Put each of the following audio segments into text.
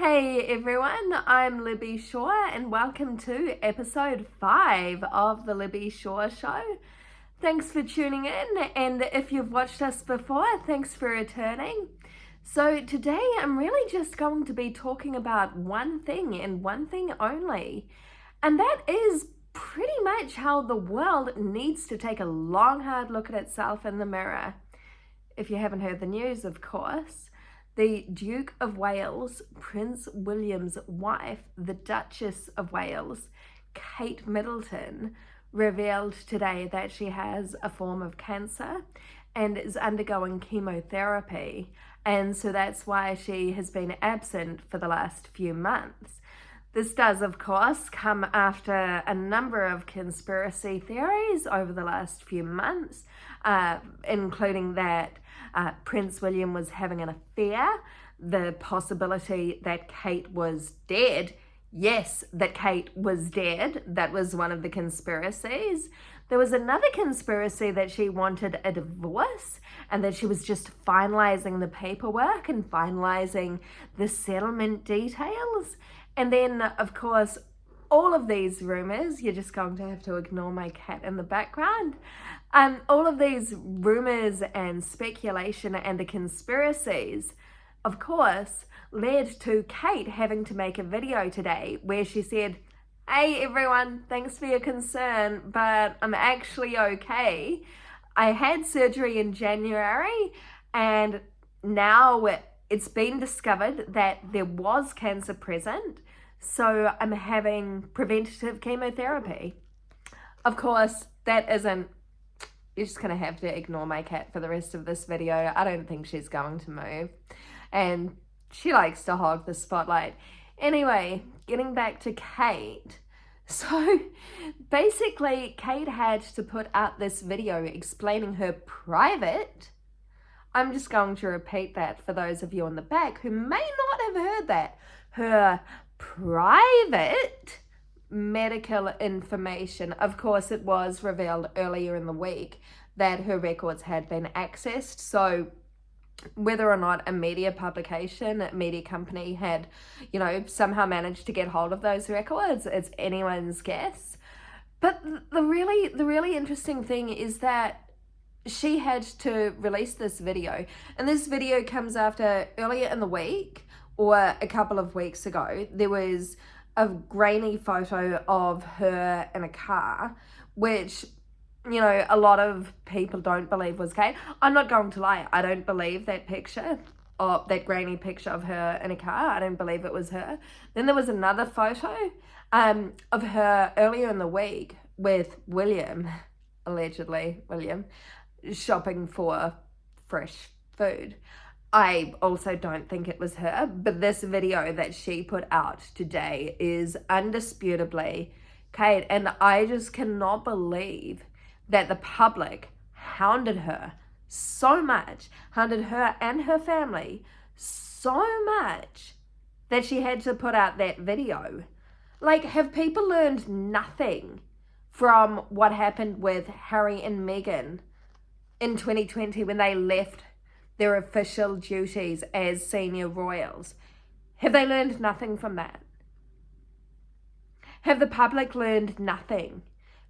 Hey everyone, I'm Libby Shaw and welcome to episode 5 of the Libby Shaw Show. Thanks for tuning in, and if you've watched us before, thanks for returning. So today I'm really just going to be talking about one thing and one thing only, and that is pretty much how the world needs to take a long hard look at itself in the mirror. If you haven't heard the news, of course, the Duke of Wales, Prince William's wife, the Duchess of Wales, Kate Middleton, revealed today that she has a form of cancer and is undergoing chemotherapy. And so that's why she has been absent for the last few months. This does, of course, come after a number of conspiracy theories over the last few months, including that Prince William was having an affair, the possibility that Kate was dead. Yes, that Kate was dead. That was one of the conspiracies. There was another conspiracy that she wanted a divorce and that she was just finalizing the paperwork and finalizing the settlement details. And then, of course, all of these rumors, you're just going to have to ignore my cat in the background. All of these rumors and speculation and the conspiracies, of course, led to Kate having to make a video today where she said, "Hey everyone, thanks for your concern, but I'm actually okay. I had surgery in January and now it's been discovered that there was cancer present, so I'm having preventative chemotherapy." Of course, that isn't, you're just going to have to ignore my cat for the rest of this video. I don't think she's going to move. And she likes to hog the spotlight. Anyway, getting back to Kate. So basically, Kate had to put out this video explaining her private, I'm just going to repeat that for those of you in the back who may not have heard that, her private medical information. Of course, it was revealed earlier in the week that her records had been accessed. So whether or not a media publication, a media company had, somehow managed to get hold of those records, it's anyone's guess. But the really interesting thing is that she had to release this video, and this video comes after earlier in the week or a couple of weeks ago, there was a grainy photo of her in a car, which, a lot of people don't believe was Kate. I'm not going to lie, I don't believe that picture, or that grainy picture of her in a car. I don't believe it was her. Then there was another photo of her earlier in the week with William, allegedly William, shopping for fresh food. I also don't think it was her, but this video that she put out today is undisputably Kate, and I just cannot believe that the public hounded her so much, hounded her and her family so much that she had to put out that video. Like, have people learned nothing from what happened with Harry and Meghan in 2020 when they left their official duties as senior royals? Have they learned nothing from that? Have the public learned nothing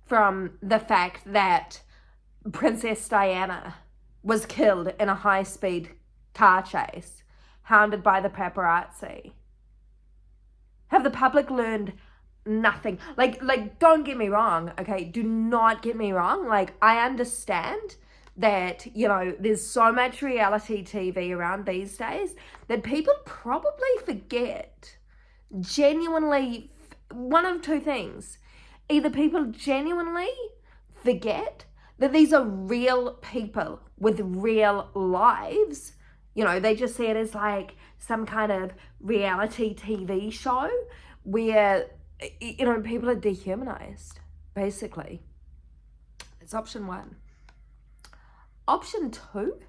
from the fact that Princess Diana was killed in a high-speed car chase, hounded by the paparazzi? Have the public learned nothing? Like, don't get me wrong, okay? Do not get me wrong. Like, I understand that, there's so much reality TV around these days that people probably forget, genuinely, one of two things. Either people genuinely forget that these are real people with real lives. They just see it as like some kind of reality TV show where, people are dehumanized, basically. It's option one. Option two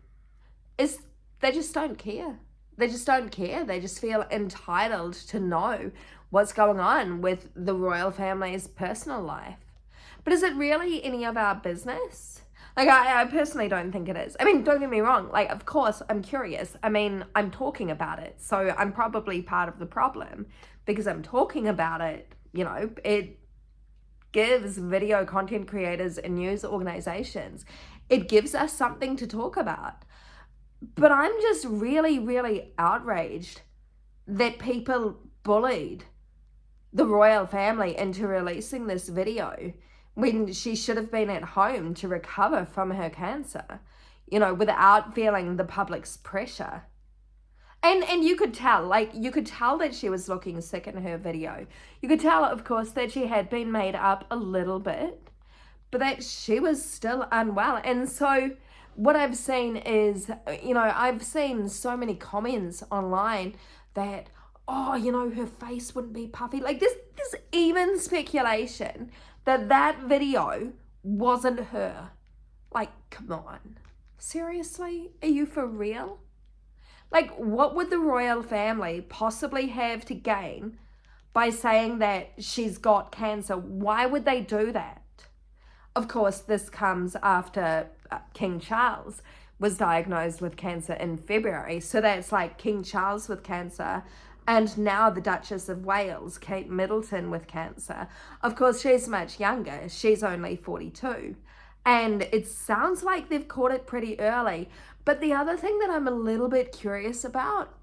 is they just don't care. They just don't care. They just feel entitled to know what's going on with the royal family's personal life. But is it really any of our business? Like, I personally don't think it is. I mean, don't get me wrong. Like, of course, I'm curious. I mean, I'm talking about it. So I'm probably part of the problem because I'm talking about it. You know, it gives video content creators and news organizations, it gives us something to talk about. But I'm just really, really outraged that people bullied the royal family into releasing this video when she should have been at home to recover from her cancer, you know, without feeling the public's pressure. And you could tell, that she was looking sick in her video. You could tell, of course, that she had been made up a little bit, but that she was still unwell. And so what I've seen is, I've seen so many comments online that, oh, her face wouldn't be puffy. Like, there's even speculation that video wasn't her. Like, come on. Seriously? Are you for real? Like, what would the royal family possibly have to gain by saying that she's got cancer? Why would they do that? Of course, this comes after King Charles was diagnosed with cancer in February. So that's like King Charles with cancer, and now the Duchess of Wales, Kate Middleton, with cancer. Of course, she's much younger. She's only 42. And it sounds like they've caught it pretty early. But the other thing that I'm a little bit curious about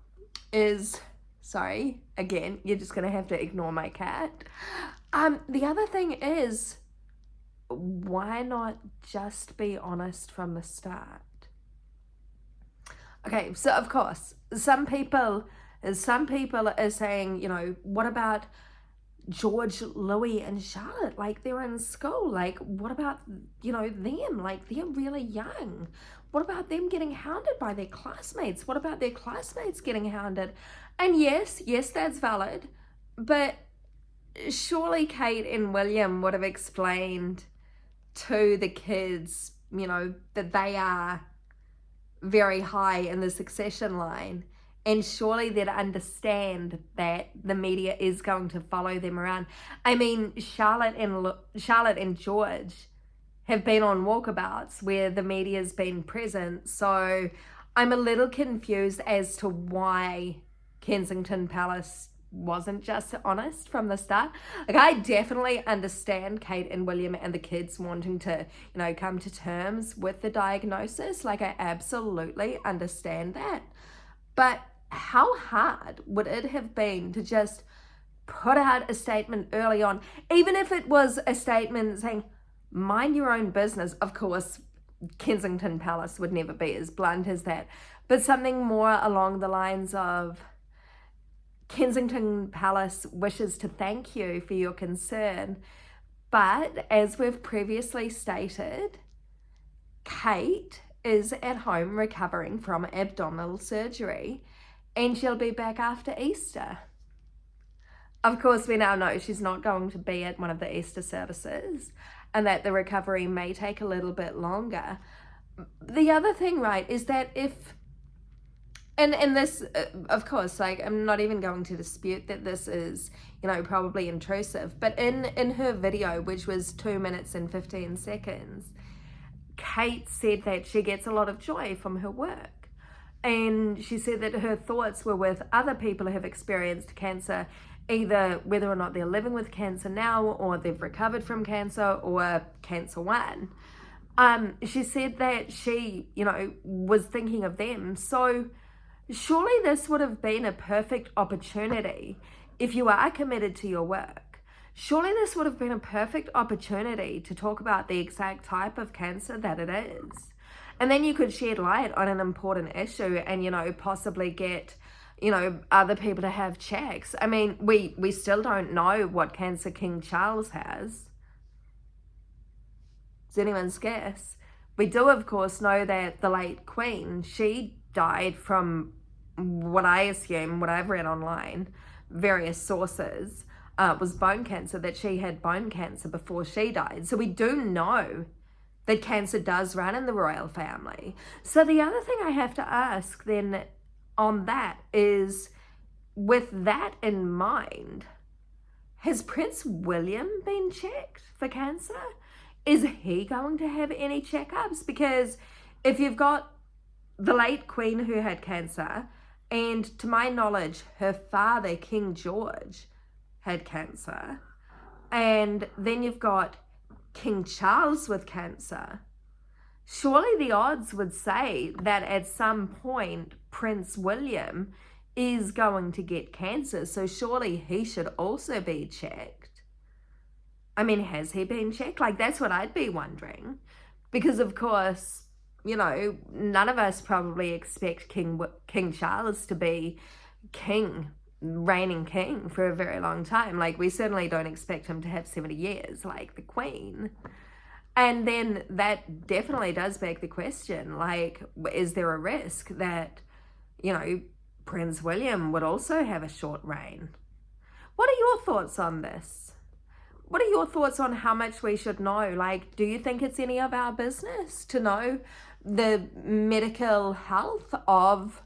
is, sorry, again, you're just going to have to ignore my cat. The other thing is, why not just be honest from the start? Okay, so of course, some people are saying, what about George, Louis, and Charlotte? Like, they're in school. Like, what about, them? Like, they're really young. What about them getting hounded by their classmates? What about their classmates getting hounded? And yes, that's valid. But surely Kate and William would have explained to the kids, that they are very high in the succession line. And surely they'd understand that the media is going to follow them around. I mean, Charlotte and George have been on walkabouts where the media's been present. So I'm a little confused as to why Kensington Palace wasn't just honest from the start. Like, I definitely understand Kate and William and the kids wanting to, come to terms with the diagnosis. Like, I absolutely understand that. But how hard would it have been to just put out a statement early on, even if it was a statement saying, mind your own business? Of course, Kensington Palace would never be as blunt as that, but something more along the lines of, Kensington Palace wishes to thank you for your concern, but as we've previously stated, Kate is at home recovering from abdominal surgery, and she'll be back after Easter. Of course, we now know she's not going to be at one of the Easter services, and that the recovery may take a little bit longer. The other thing, right, is that if, and this, of course, like, I'm not even going to dispute that this is, probably intrusive, but in her video, which was 2 minutes and 15 seconds, Kate said that she gets a lot of joy from her work. And she said that her thoughts were with other people who have experienced cancer, either whether or not they're living with cancer now, or they've recovered from cancer, or cancer won. She said that she, was thinking of them. So surely this would have been a perfect opportunity if you are committed to your work. Surely this would have been a perfect opportunity to talk about the exact type of cancer that it is. And then you could shed light on an important issue and, possibly get, other people to have checks. I mean, we still don't know what cancer King Charles has. It's anyone's guess. We do, of course, know that the late Queen, she died from what I assume, what I've read online, various sources, was bone cancer, that she had bone cancer before she died. So we do know that cancer does run in the royal family. So the other thing I have to ask then on that is, with that in mind, has Prince William been checked for cancer? is he going to have any checkups? Because if you've got the late Queen who had cancer, and to my knowledge, her father, King George, had cancer, and then you've got King Charles with cancer, surely the odds would say that at some point Prince William is going to get cancer, so surely he should also be checked. I mean, has he been checked? Like, that's what I'd be wondering. Because, of course, you know, none of us probably expect King Charles to be reigning king for a very long time. Like, we certainly don't expect him to have 70 years like the Queen. And then that definitely does beg the question, like, is there a risk that, you know, Prince William would also have a short reign? What are your thoughts on this? What are your thoughts on how much we should know? Like, do you think it's any of our business to know the medical health of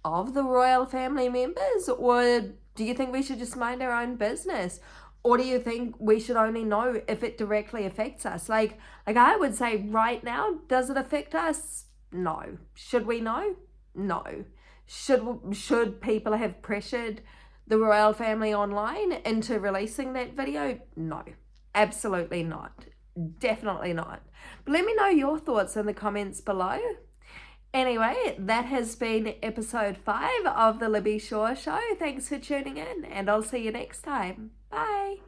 the royal family members? Or do you think we should just mind our own business? Or do you think we should only know if it directly affects us? Like I would say right now, does it affect us? No. Should we know? No. Should people have pressured the royal family online into releasing that video? No, absolutely not. Definitely not. But let me know your thoughts in the comments below. Anyway, that has been episode 5 of the Libby Shaw Show. Thanks for tuning in, and I'll see you next time. Bye.